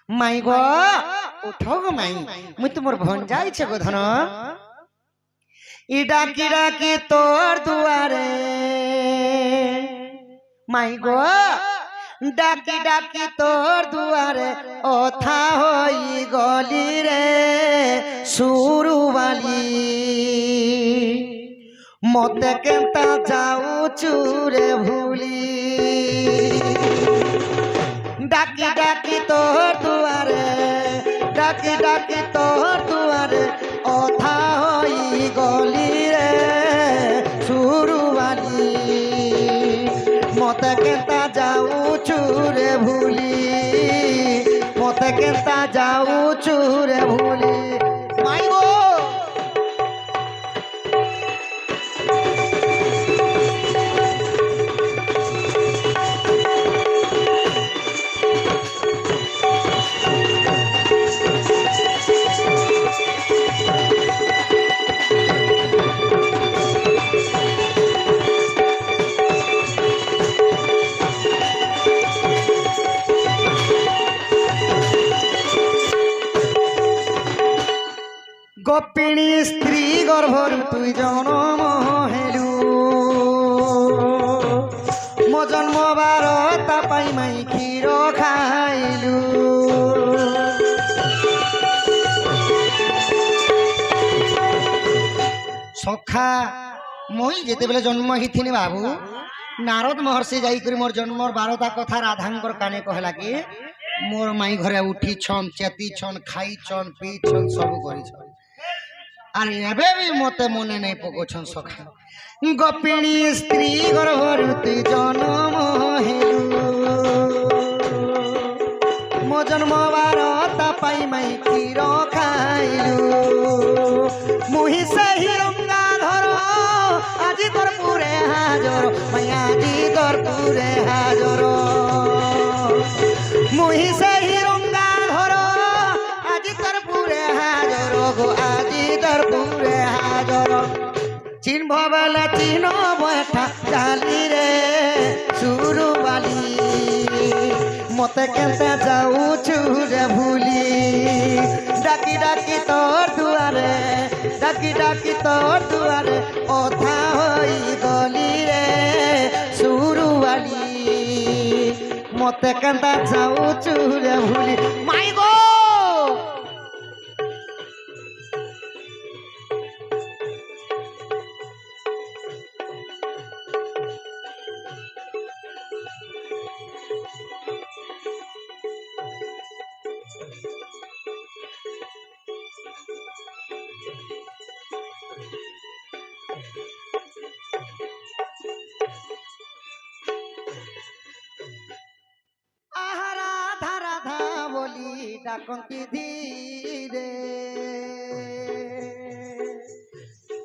माई गो उठो गो माई मुई तुम्हार भंजाई छे गो धन इडा किडा की तोर दुआरे माई गो डाकी डाकी तोर दुआरे ओथा होई गली रे सुरु वाली मते केंता जाऊ चूरे भूली डाकी डाकी तोर दुआरे डाकी डाकी तोर दुआरे ओथा होई गली रे सुरु वाली मते केंता जाऊ चूरे भूली मते केंता जाऊ चूरे भूली माई गो गोपिणी स्त्री गर्भर तुई जन्म हेलु मो जन्म बारता पाई माई क्षीर खाइलु सखा मुई जेते बेले जन्म हिथिनी बाबू नारद महर्षि जाइकरी मोर जन्म बारता कथा राधांकर काने कहला कि मोर माई घरे उठी छन चेती छन खाई छन पी छन सब करी छन अरे एबे भी मते मने नहीं पकोछन सखा गोपिणी स्त्री गर्भर तुई जन्म हेलु मो जन्म बारता पाई माई क्षीर खाइलु मुही से ही रंगाधर आज तोर पुरे हाजर माई आजी तोर पुरे हाजर मुही से ही रंगाधर आज तोर पुरे हाजर गो आजी तोर पुरे हाजर चिन्ह बेला चिन्ह बैठा जाली रे सुरु वाली मते केंता जाऊ चूरे भूली डाकी डाकी तोर दुआरे डाकी डाकी तोर दुआरे ओथा होई गली रे सुरु वाली मते केंता जाऊ चूरे भूली माई गो डाकती धीरे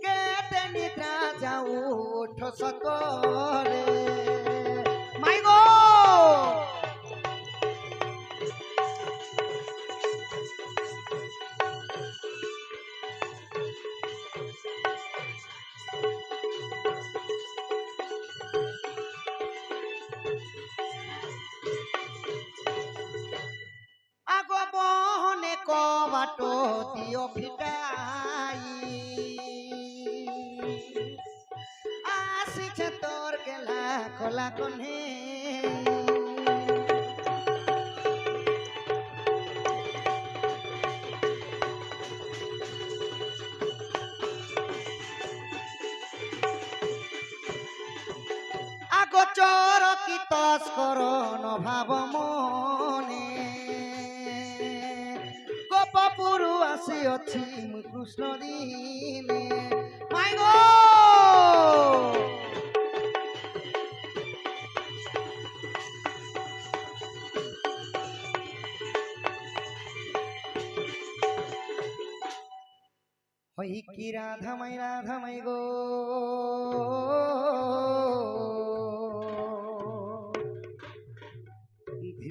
केते निद्रा जाऊ उठ सतोरे माई गो बाटो दियो फिटाई आसी छे तोर गेला खोला कोन्हे आगो चोर की तस्कर न भाव मने पुरु आसी अच्छी कृष्ण दीने माई गो होई की राधा माई गो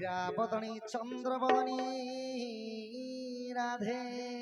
धीरा बदनी चंद्र बदनी राधे